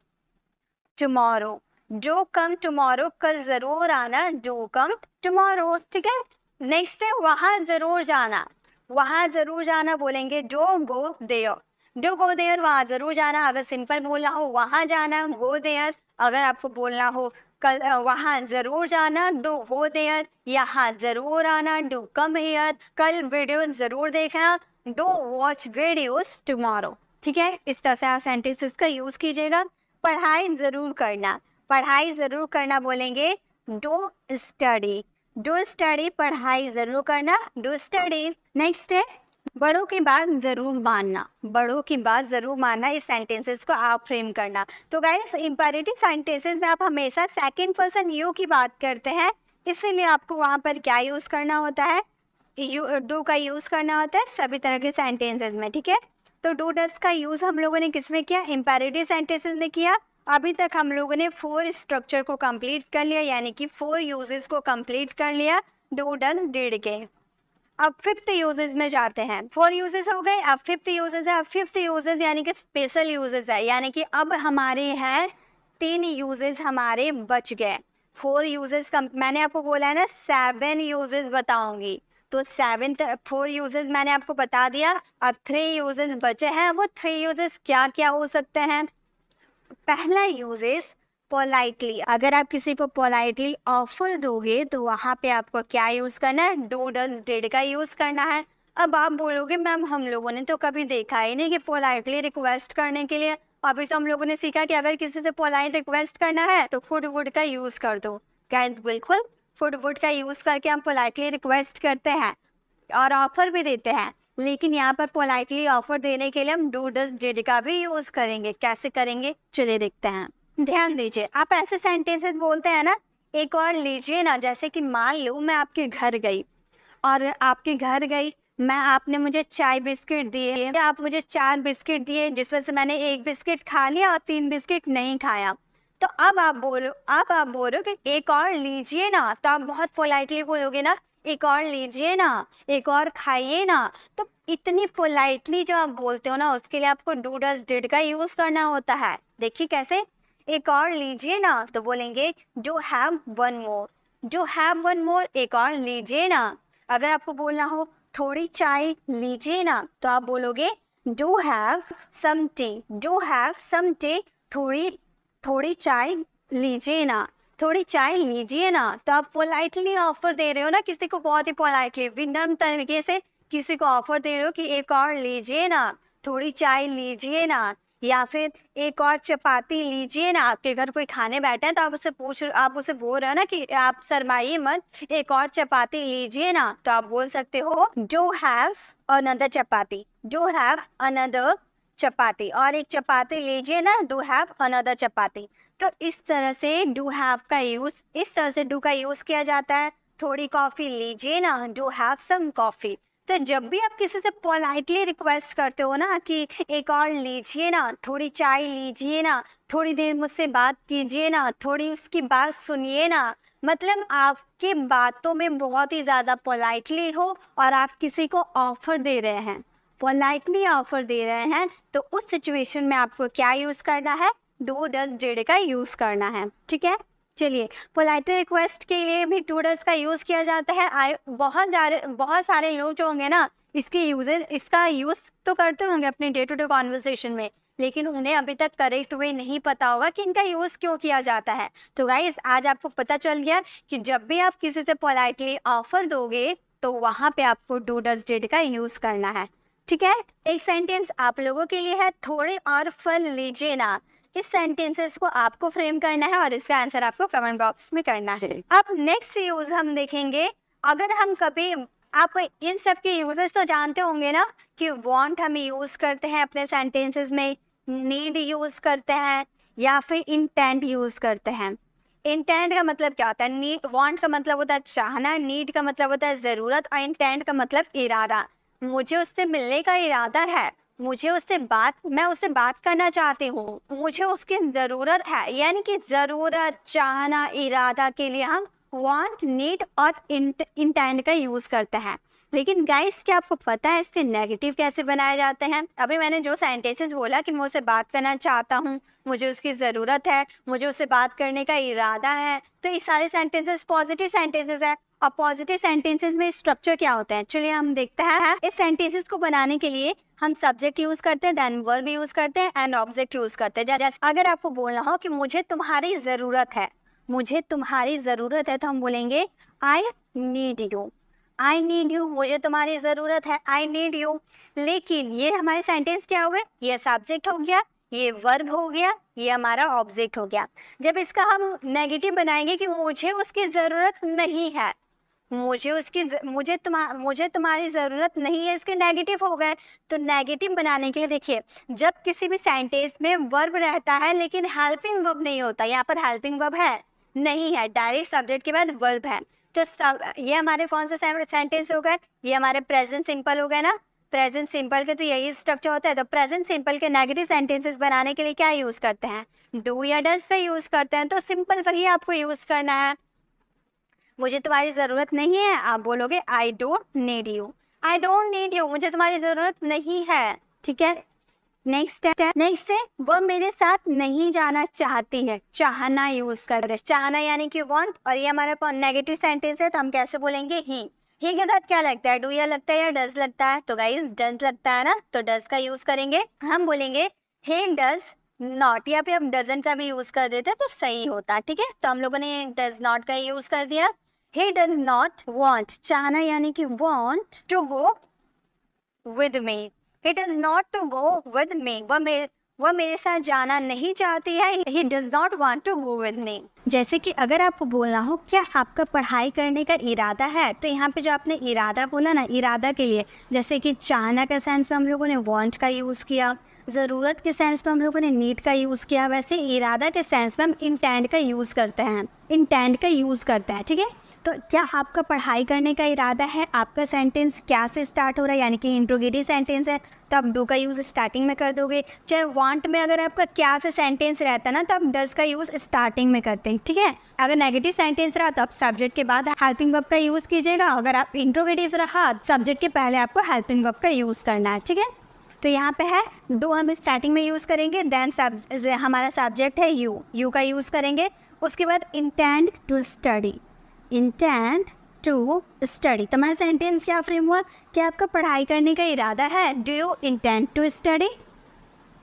tomorrow. Do come tomorrow, कल जरूर आना, डू कम टुमारो। ठीक है। नेक्स्ट है वहां जरूर जाना। वहां जरूर जाना बोलेंगे do go there. Do go there, वहां जरूर जाना। अगर सिंपल बोलना हो वहां जाना, गो देयर। अगर आपको बोलना हो कल वहां जरूर जाना, डू गो देयर। यहाँ जरूर आना, डू कम हियर। कल वीडियो जरूर देखना, डू वॉच वीडियोस टुमारो। ठीक है, इस तरह से आप सेंटेंसेस का यूज कीजिएगा। पढ़ाई जरूर करना, पढ़ाई जरूर करना बोलेंगे डू स्टडी। डू स्टडी, पढ़ाई जरूर करना, डू स्टडी। नेक्स्ट है बड़ों की बात जरूर मानना। बड़ों की बात जरूर मानना, इस सेंटेंसेस को आप फ्रेम करना। तो गाइस इंपेरेटिव सेंटेंसेस में आप हमेशा सेकंड पर्सन यू की बात करते हैं, इसीलिए आपको वहाँ पर क्या यूज करना होता है, डू का यूज करना होता है सभी तरह के सेंटेंसेस में। ठीक है। तो डू डज का यूज हम लोगों ने किसमें किया, इंपेरेटिव सेंटेंसेस में किया। अभी तक हम लोगों ने 4 स्ट्रक्चर को कंप्लीट कर लिया, यानी कि 4 यूजेस को कंप्लीट कर लिया डू डज डिड के। अब 5th यूजेस में जाते हैं। 4 यूजेस हो गए, अब 5th यूजेस है। अब 5th यूजेस यानी कि स्पेशल यूजेस है, यानी कि अब हमारे हैं 3 यूजेस हमारे बच गए। 4 यूजेस मैंने आपको बोला है ना 7 यूजेस बताऊंगी, तो 4 यूजेस मैंने आपको बता दिया। अब 3 यूजेस बचे हैं। वो 3 यूजेस क्या क्या हो सकते हैं। पहला यूजेस पोलाइटली। अगर आप किसी को पोलाइटली ऑफर दोगे तो वहाँ पे आपको क्या यूज करना है, डू डज डिड का यूज करना है। अब आप बोलोगे मैम हम लोगों ने तो कभी देखा ही नहीं कि पोलाइटली रिक्वेस्ट करने के लिए। अभी तो हम लोगों ने सीखा कि अगर किसी से पोलाइट रिक्वेस्ट करना है तो फुड वुड का यूज कर दो। गाइस बिल्कुल फुड वुड का यूज करके हम पोलाइटली रिक्वेस्ट करते हैं और ऑफर भी देते हैं, लेकिन यहाँ पर पोलाइटली ऑफर देने के लिए हम डू डज डिड का भी यूज करेंगे। कैसे करेंगे चलिए देखते हैं। ध्यान दीजिए, आप ऐसे सेंटेंसेस बोलते हैं ना, एक और लीजिए ना, जैसे कि मान लो मैं आपके घर गई और आपके घर गई मैं, आपने मुझे चाय बिस्किट दिए, आप मुझे 4 बिस्किट दिए, जिस वजह से मैंने 1 बिस्किट खा लिया और 3 बिस्किट नहीं खाया। तो अब आप बोलो कि एक और लीजिए ना, तो आप बहुत पोलाइटली बोलोगे ना एक और लीजिए ना, एक और खाइए ना। तो इतनी पोलाइटली जो आप बोलते हो ना, उसके लिए आपको डू डज डिड का यूज करना होता है। देखिए कैसे, एक और लीजिए ना तो बोलेंगे do have one more. Do have one more, एक और लीजिए ना। अगर आपको बोलना हो थोड़ी चाय लीजिए ना, तो आप बोलोगे do have some tea. Do have some tea, थोड़ी चाय लीजिए ना, थोड़ी चाय लीजिए ना। तो आप पोलाइटली ऑफर दे रहे हो ना किसी को, बहुत ही पोलाइटली विनम्र तरीके से किसी को ऑफर दे रहे हो कि एक और लीजिए ना, थोड़ी चाय लीजिए ना, या फिर एक और चपाती लीजिए ना। आपके घर कोई खाने बैठा है तो आप उसे बोल रहे हो ना कि आप शर्माइए मत, एक और चपाती लीजिए ना। तो आप बोल सकते हो do have another chapati. Do have another chapati, और एक चपाती लीजिए ना, डू हैव अनदर चपाती। तो इस तरह से डू हैव का यूज, इस तरह से डू का यूज किया जाता है। थोड़ी कॉफी लीजिए ना, डू हैव सम कॉफी। तो जब भी आप किसी से पोलाइटली रिक्वेस्ट करते हो ना कि एक और लीजिए ना, थोड़ी चाय लीजिए ना, थोड़ी देर मुझसे बात कीजिए ना, थोड़ी उसकी बात सुनिए ना, मतलब आपकी बातों में बहुत ही ज़्यादा पोलाइटली हो और आप किसी को ऑफर दे रहे हैं, पोलाइटली ऑफर दे रहे हैं, तो उस सिचुएशन में आपको क्या यूज़ करना है, डू डज डिड का यूज़ करना है। ठीक है। चलिए, पोलाइटली रिक्वेस्ट के लिए भी डू डज का यूज़ किया जाता है। बहुत सारे लोग जो होंगे ना इसका यूज़ तो करते होंगे अपने डे टू डे कॉन्वर्सेशन में, लेकिन उन्हें अभी तक करेक्ट वे नहीं पता होगा कि इनका यूज़ क्यों किया जाता है। तो गाइस आज आपको पता चल गया कि जब भी आप किसी से पोलाइटली ऑफर दोगे तो वहाँ पे आपको डू डज डिड का यूज़ करना है। ठीक है। एक सेंटेंस आप लोगों के लिए है, थोड़े और फल लीजिए ना। इस सेंटेंसेस को आपको फ्रेम करना है और इसका आंसर आपको कमेंट बॉक्स में करना है। अब नेक्स्ट यूज हम देखेंगे, अगर हम कभी, आप इन सब के यूजेस तो जानते होंगे ना कि वांट हम यूज करते हैं अपने सेंटेंसेस में, नीड यूज करते हैं या फिर इंटेंट यूज करते हैं। इंटेंट का मतलब क्या होता है? नीड, वांट का मतलब होता है चाहना, नीड का मतलब होता है ज़रूरत, और इंटेंट का मतलब इरादा। मुझे उससे मिलने का इरादा है, मैं उससे बात करना चाहती हूँ, मुझे उसकी ज़रूरत है। यानी कि ज़रूरत, चाहना, इरादा के लिए हम वांट, नीड और इंटेंट का यूज़ करते हैं। लेकिन गाइस, क्या आपको पता है इसके नेगेटिव कैसे बनाए जाते हैं? अभी मैंने जो सेंटेंसेस बोला कि मैं उससे बात करना चाहता हूँ, मुझे उसकी ज़रूरत है, मुझे उससे बात करने का इरादा है, तो ये सारे सेंटेंसेस पॉजिटिव सेंटेंसेस है। और पॉजिटिव सेंटेंसेस में स्ट्रक्चर क्या होता है, चलिए हम देखते हैं। इस सेंटेंसेस को बनाने के लिए हम सब्जेक्ट यूज करते हैं, देन वर्ब यूज करते हैं एंड ऑब्जेक्ट यूज करते हैं। जैसे अगर आपको बोलना हो कि मुझे तुम्हारी ज़रूरत है, मुझे तुम्हारी ज़रूरत है, तो हम बोलेंगे I need you. I need you, मुझे तुम्हारी ज़रूरत है, आई नीड यू। लेकिन ये हमारे सेंटेंस क्या हो गए? ये सब्जेक्ट हो गया, ये वर्ब हो गया, ये हमारा ऑब्जेक्ट हो गया। जब इसका हम नेगेटिव बनाएंगे कि मुझे उसकी ज़रूरत नहीं है, मुझे तुम्हारी ज़रूरत नहीं है, इसके नेगेटिव हो गए। तो नेगेटिव बनाने के लिए देखिए, जब किसी भी सेंटेंस में वर्ब रहता है लेकिन हेल्पिंग वर्ब नहीं होता, यहाँ पर हेल्पिंग वर्ब है नहीं है, डायरेक्ट सब्जेक्ट के बाद वर्ब है, तो ये हमारे कौन से सेंटेंस हो गए? ये हमारे प्रेजेंट सिंपल हो गए ना। प्रेजेंट सिंपल के तो यही स्ट्रक्चर होता है। तो प्रेजेंट सिंपल के नेगेटिव सेंटेंसेस बनाने के लिए क्या यूज़ करते हैं? डू या डज का यूज़ करते हैं। तो सिंपल वही आपको यूज़ करना है। मुझे तुम्हारी ज़रूरत नहीं है, आप बोलोगे I don't need you. I don't need you, मुझे तुम्हारी ज़रूरत नहीं है। ठीक है, नेक्स्ट है वो मेरे साथ नहीं जाना चाहती है। चाहना यूज कर रहे हैं, चाहना यानी कि वांट, और ये हमारा नेगेटिव सेंटेंस है, तो हम कैसे बोलेंगे? ही के साथ क्या लगता है? डू या लगता है या डज लगता है? तो गाइस डज लगता है ना, तो डज का यूज करेंगे। हम बोलेंगे ही डज नॉट, या फिर हम डजंट का भी यूज कर देते तो सही होता। ठीक है, तो हम लोगों ने डज नॉट का यूज कर दिया। ही डज नॉट वांट, चाहना यानी कि want to go with me. He does not to go with me. वह मेरे साथ जाना नहीं चाहती है। He does not want to go with me. जैसे कि अगर आपको बोलना हो क्या आपका पढ़ाई करने का इरादा है, तो यहाँ पे जो आपने इरादा बोला ना, इरादा के लिए जैसे कि चाहना का सेंस में हम लोगों ने want का यूज़ किया, ज़रूरत के सेंस में हम लोगों ने need का यूज़ किया, वैसे इरादा के सेंस में हम इंटेंट का यूज़ करते हैं, इंटेंट का यूज़ करते हैं। ठीक है, तो क्या आपका पढ़ाई करने का इरादा है? आपका सेंटेंस क्या से स्टार्ट हो रहा है, यानी कि इंट्रोगेटिव सेंटेंस है, तो आप डू का यूज़ स्टार्टिंग में कर दोगे। चाहे वांट में अगर आपका क्या से सेंटेंस रहता है ना, तो आप डज का यूज़ स्टार्टिंग में करते हैं। ठीक है, अगर नेगेटिव सेंटेंस रहा तो आप सब्जेक्ट के बाद हेल्पिंग वर्ब का यूज़ कीजिएगा। अगर आप इंट्रोगेटिव रहा, सब्जेक्ट के पहले आपको हेल्पिंग वर्ब का यूज़ करना है। ठीक है, तो यहाँ पे है डू हम स्टार्टिंग में यूज़ करेंगे, देन हमारा सब्जेक्ट है यू का यूज़ करेंगे। उसके बाद intend to study, intend to study, तो हमारा सेंटेंस क्या फ्रेम हुआ? क्या आपका पढ़ाई करने का इरादा है? Do you intend to study.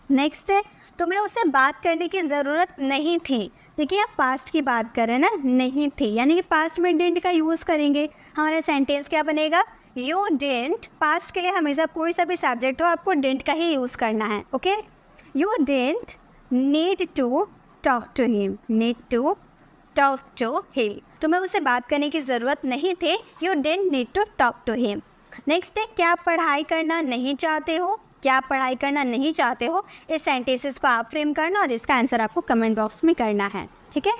Next है तुम्हें उससे बात करने की ज़रूरत नहीं थी। देखिए आप पास्ट की बात करें ना, नहीं थी यानी कि पास्ट में डिडंट का यूज़ करेंगे। हमारा सेंटेंस क्या बनेगा? You didn't. पास्ट के लिए हमेशा कोई सा भी सब्जेक्ट हो आपको डिडंट का ही यूज़ करना है। Okay, you didn't need to talk to him, need to talk to him, तुम्हें उससे बात करने की ज़रूरत नहीं थी। You didn't need to talk to him. Next है क्या आप पढ़ाई करना नहीं चाहते हो? क्या आप पढ़ाई करना नहीं चाहते हो? इस सेंटेंसेस को आप फ्रेम करना और इसका आंसर आपको कमेंट बॉक्स में करना है। ठीक है,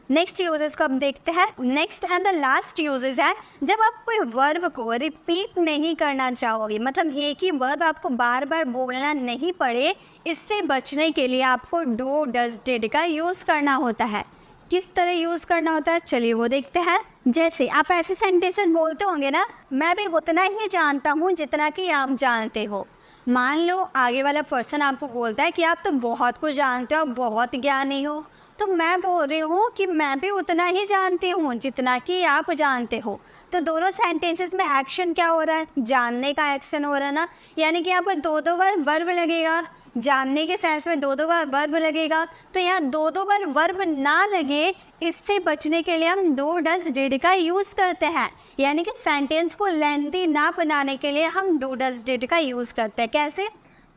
नेक्स्ट यूजेस को हम देखते हैं। Next and the last uses है जब आप कोई वर्ब को रिपीट नहीं करना चाहोगे, मतलब एक ही वर्ब आपको बार बार बोलना नहीं पड़े, इससे बचने के लिए आपको डू डज डिड का यूज़ करना होता है। किस तरह यूज़ करना होता है चलिए वो देखते हैं। जैसे आप ऐसे सेंटेंसेस बोलते होंगे ना, मैं भी उतना ही जानता हूँ जितना कि आप जानते हो। मान लो आगे वाला पर्सन आपको बोलता है कि आप तो बहुत कुछ जानते हो, बहुत ज्ञानी हो, तो मैं बोल रही हूँ कि मैं भी उतना ही जानती हूँ जितना कि आप जानते हो। तो दोनों सेंटेंसेस में एक्शन क्या हो रहा है? जानने का एक्शन हो रहा है ना, यानी कि यहाँ पर दो बार वर्ब लगेगा। जानने के सेंस में दो बार वर्ब लगेगा, तो यहाँ दो बार वर्ब ना लगे, इससे बचने के लिए हम डू डज डिड का यूज़ करते हैं। यानी कि सेंटेंस को लेंथी ना बनाने के लिए हम डू डज डिड का यूज़ करते हैं। कैसे?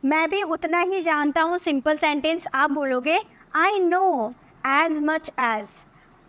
मैं भी उतना ही जानता हूँ, सिंपल सेंटेंस आप बोलोगे I know as much as.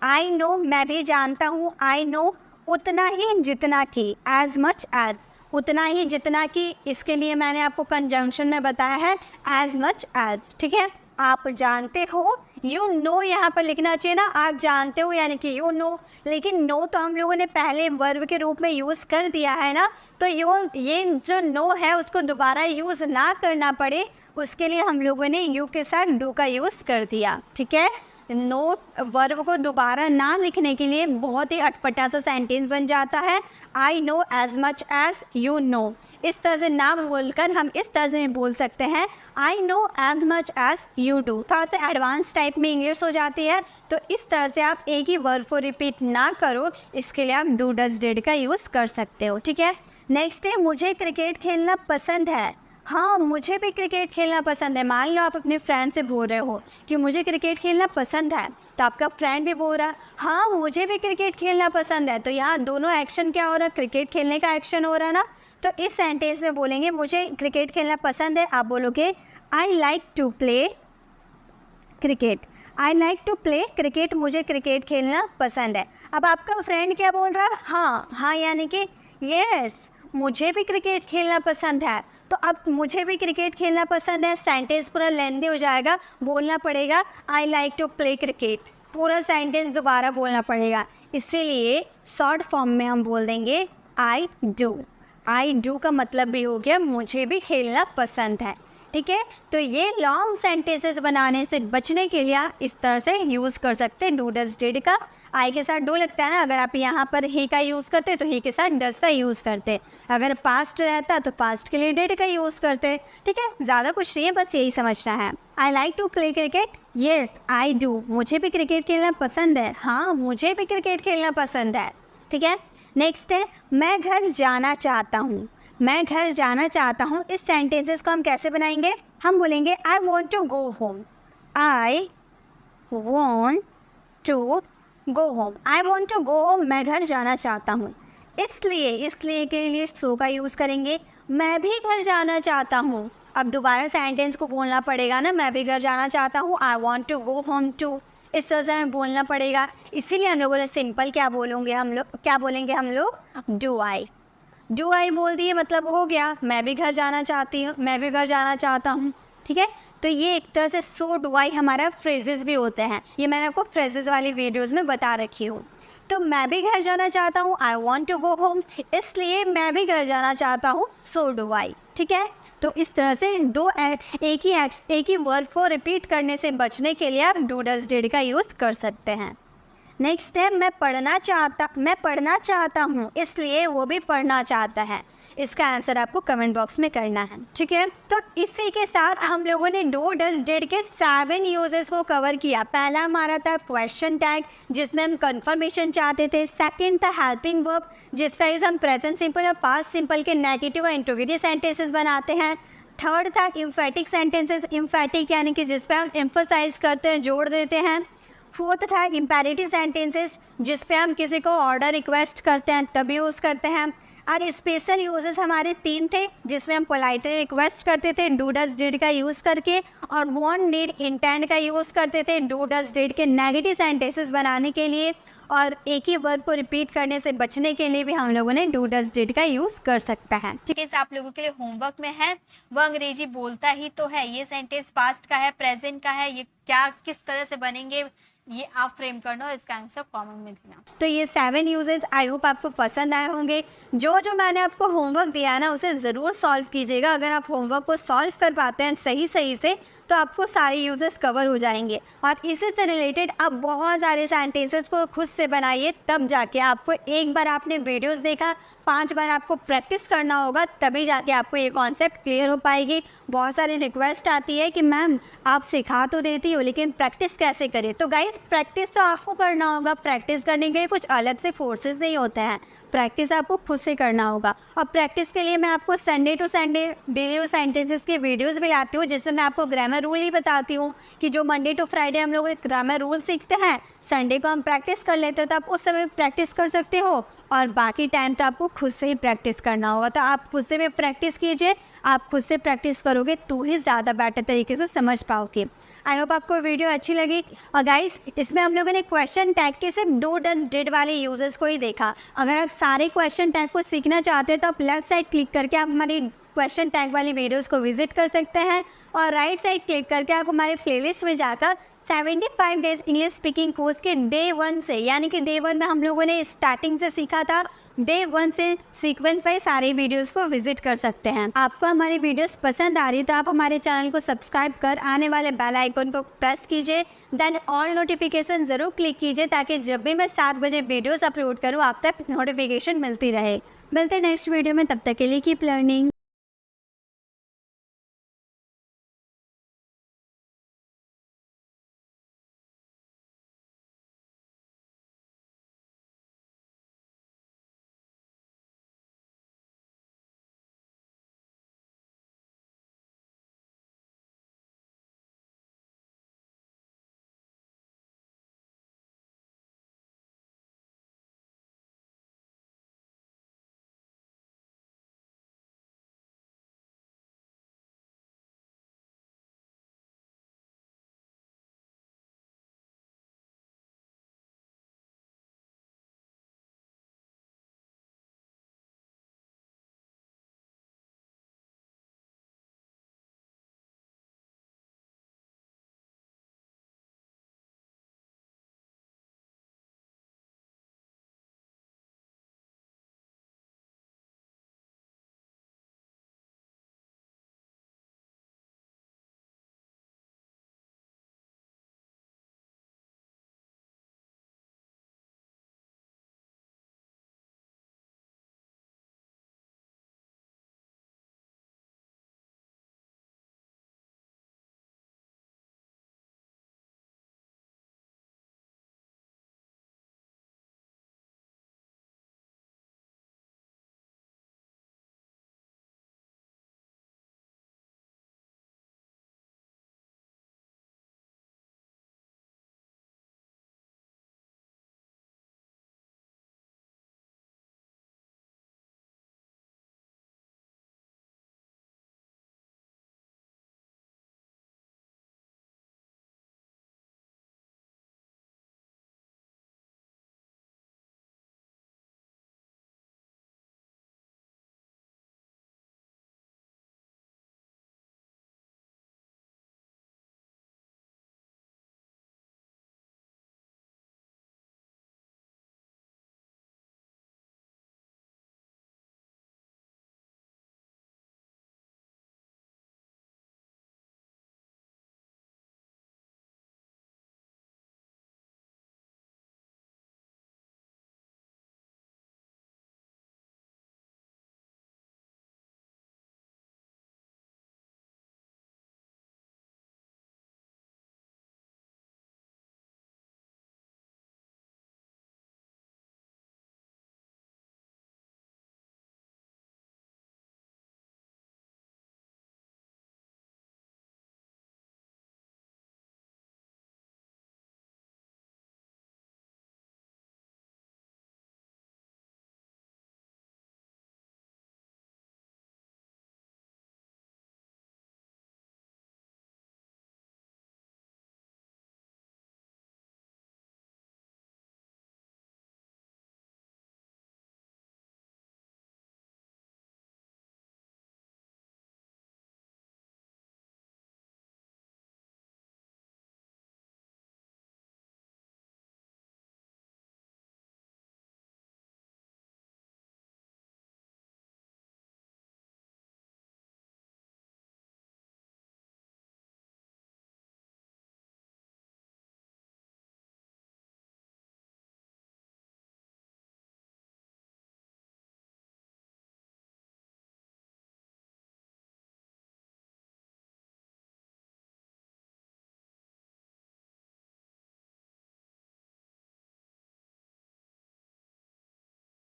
I know मैं भी जानता हूँ, आई नो उतना ही जितना कि, एज मच एज उतना ही जितना कि, इसके लिए मैंने आपको कंजंक्शन में बताया है एज मच एज। ठीक है, आप जानते हो, यू नो यहाँ पर लिखना चाहिए ना, आप जानते हो यानी कि यू नो, लेकिन नो तो हम लोगों ने पहले वर्ब के रूप में यूज़ कर दिया है ना, तो ये जो नो है उसको दोबारा यूज़ ना करना पड़े उसके लिए हम लोगों ने यू के साथ डू का यूज़ कर दिया। ठीक है, नो वर्ब को दोबारा ना लिखने के लिए बहुत ही अटपटा सा सेंटेंस बन जाता है, I know as much as you know. इस तरह से ना बोलकर हम इस तरह से बोल सकते हैं, I know as much as you do. थोड़ा सा एडवांस टाइप में इंग्लिश हो जाती है, तो इस तरह से आप एक ही वर्ब को रिपीट ना करो, इसके लिए आप डू डज डिड का यूज़ कर सकते हो। ठीक है, नेक्स्ट है मुझे क्रिकेट खेलना पसंद है। हाँ, मुझे भी क्रिकेट खेलना पसंद है। मान लो आप अपने फ्रेंड से बोल रहे हो कि मुझे क्रिकेट खेलना पसंद है, तो आपका फ्रेंड भी बोल रहा है हाँ मुझे भी क्रिकेट खेलना पसंद है, तो यहाँ दोनों एक्शन क्या हो रहा है, क्रिकेट खेलने का एक्शन हो रहा है ना। तो इस सेंटेंस में बोलेंगे मुझे क्रिकेट खेलना पसंद है, आप बोलोगे I like to play cricket. I like to play cricket, मुझे क्रिकेट खेलना पसंद है। अब आपका फ्रेंड क्या बोल रहा है, हाँ हाँ यानी कि यस मुझे भी क्रिकेट खेलना पसंद है। तो अब मुझे भी क्रिकेट खेलना पसंद है, सेंटेंस पूरा लेंथी हो जाएगा, बोलना पड़ेगा I like to play cricket, पूरा सेंटेंस दोबारा बोलना पड़ेगा। इसीलिए शॉर्ट फॉर्म में हम बोल देंगे आई डू। आई डू का मतलब भी हो गया मुझे भी खेलना पसंद है। ठीक है, तो ये लॉन्ग सेंटेंसेस बनाने से बचने के लिए आप इस तरह से यूज़ कर सकते हैं डू डज डिड का। आई के साथ डू लगता है ना, अगर आप यहाँ पर ही का यूज़ करते तो ही के साथ डज का यूज़ करते, अगर पास्ट रहता तो पास्ट के लिए डिड का यूज़ करते। ठीक है, ज़्यादा कुछ नहीं है, बस यही समझना है। I like to play cricket, yes I do, मुझे भी क्रिकेट खेलना पसंद है, हाँ मुझे भी क्रिकेट खेलना पसंद है। ठीक है, नेक्स्ट है मैं घर जाना चाहता हूँ। मैं घर जाना चाहता हूँ, इस सेंटेंसेस को हम कैसे बनाएंगे, हम बोलेंगे I want to go home. I want to go home, I want to go home, मैं घर जाना चाहता हूँ। इसलिए के लिए स्लो का यूज़ करेंगे, मैं भी घर जाना चाहता हूँ। अब दोबारा सेंटेंस को बोलना पड़ेगा ना, मैं भी घर जाना चाहता हूँ, I want to go home too, इस तरह से हमें बोलना पड़ेगा। इसीलिए हम लोगों ने सिंपल क्या बोलेंगे हम लोग डू आई बोल दिए, मतलब हो गया मैं भी घर जाना चाहती हूँ, मैं भी घर जाना चाहता हूँ। ठीक है, तो ये एक तरह से सो डू आई हमारा फ्रेजेस भी होते हैं, ये मैंने आपको फ्रेजेस वाली वीडियोस में बता रखी हूँ। तो मैं भी घर जाना चाहता हूँ, I want to go home, इसलिए मैं भी घर जाना चाहता हूँ, सो डू आई। ठीक है, तो इस तरह से एक ही वर्ब को रिपीट करने से बचने के लिए आप डू डज डिड का यूज़ कर सकते हैं। नेक्स्ट है मैं पढ़ना चाहता हूँ, इसलिए वो भी पढ़ना चाहता है। इसका आंसर आपको कमेंट बॉक्स में करना है। ठीक है, तो इसी के साथ हम लोगों ने डू डज डिड के 7 यूजेस को कवर किया। पहला हमारा था क्वेश्चन टैग, जिसमें हम कंफर्मेशन चाहते थे। सेकंड था हेल्पिंग वर्ब, जिसका यूज़ हम प्रेजेंट सिंपल और पास्ट सिंपल के नेगेटिव और इंट्रोगेटिव सेंटेंसेस बनाते हैं। थर्ड था इम्फेटिक सेंटेंसेस, इम्फेटिक यानी कि जिस पर हम एम्फोसाइज करते हैं, जोड़ देते हैं। फोर्थ था इम्पेरेटिव सेंटेंसेस, जिस पे हम किसी को ऑर्डर रिक्वेस्ट करते हैं तब यूज़ करते हैं। और स्पेशल यूजेस हमारे 3 थे, जिसमें हम पोलाइटली रिक्वेस्ट करते थे डू डज डिड का यूज़ करके, और वांट नीड इंटेंड का यूज़ करते थे डू डज डिड के नेगेटिव सेंटेंसेस बनाने के लिए। और एक ही वर्ड को रिपीट करने से बचने के लिए भी हम लोगों ने डू डज डिड का यूज़ कर सकता है। ठीक है, आप लोगों के लिए होमवर्क में है, वह अंग्रेजी बोलता ही तो है, ये सेंटेंस पास्ट का है, प्रेजेंट का है, ये क्या किस तरह से बनेंगे ये आप फ्रेम करना और इसका आंसर कमेंट में देना। तो ये 7 यूजेस आई होप आपको पसंद आए होंगे। जो मैंने आपको होमवर्क दिया है ना, उसे ज़रूर सॉल्व कीजिएगा। अगर आप होमवर्क को सॉल्व कर पाते हैं सही से, तो आपको सारे यूजेस कवर हो जाएंगे। और इसी से रिलेटेड आप बहुत सारे सेंटेंसेस को खुद से बनाइए, तब जाके आपको एक बार आपने वीडियोस देखा, 5 बार आपको प्रैक्टिस करना होगा, तभी जाके आपको ये कॉन्सेप्ट क्लियर हो पाएगी। बहुत सारी रिक्वेस्ट आती है कि मैम आप सिखा तो देती हो, लेकिन प्रैक्टिस कैसे करें। तो गाइस प्रैक्टिस तो आपको करना होगा, प्रैक्टिस करने के लिए कुछ अलग से फोर्सेस नहीं होते हैं, प्रैक्टिस आपको खुद से करना होगा। और प्रैक्टिस के लिए मैं आपको Sunday to Sunday daily sentences के वीडियोस भी लाती हूँ, जिसमें मैं आपको ग्रामर रूल ही बताती हूँ कि जो मंडे टू फ्राइडे हम लोग ग्रामर रूल सीखते हैं, संडे को हम प्रैक्टिस कर लेते हैं, तो आप उस समय प्रैक्टिस कर सकते हो, और बाकी टाइम तो आपको खुद से ही प्रैक्टिस करना होगा। तो आप खुद से भी प्रैक्टिस कीजिए, आप खुद से प्रैक्टिस करोगे तो ही ज़्यादा बेटर तरीके से समझ पाओगे। आई होप आपको वीडियो अच्छी लगी। और गाइस इसमें हम लोगों ने क्वेश्चन टैग के सिर्फ डू डज डिड वाले यूजेस को ही देखा। अगर आप सारे क्वेश्चन टैग को सीखना चाहते हैं तो आप लेफ्ट साइड क्लिक करके आप हमारी क्वेश्चन टैग वाली वीडियोस को विजिट कर सकते हैं और राइट साइड क्लिक करके आप हमारे प्लेलिस्ट में जाकर 75 डेज इंग्लिश स्पीकिंग कोर्स के डे 1 से, यानी कि डे 1 में हम लोगों ने स्टार्टिंग से सीखा था, डे 1 से सीक्वेंस वाइज सारे वीडियोस को विजिट कर सकते हैं। आपको हमारी वीडियोस पसंद आ रही तो आप हमारे चैनल को सब्सक्राइब कर आने वाले बेल आइकन को प्रेस कीजिए, देन ऑल नोटिफिकेशन ज़रूर क्लिक कीजिए ताकि जब भी मैं 7 बजे वीडियोस अपलोड करूँ आप तक नोटिफिकेशन मिलती रहे। मिलते हैं नेक्स्ट वीडियो में, तब तक के लिए कीप लर्निंग।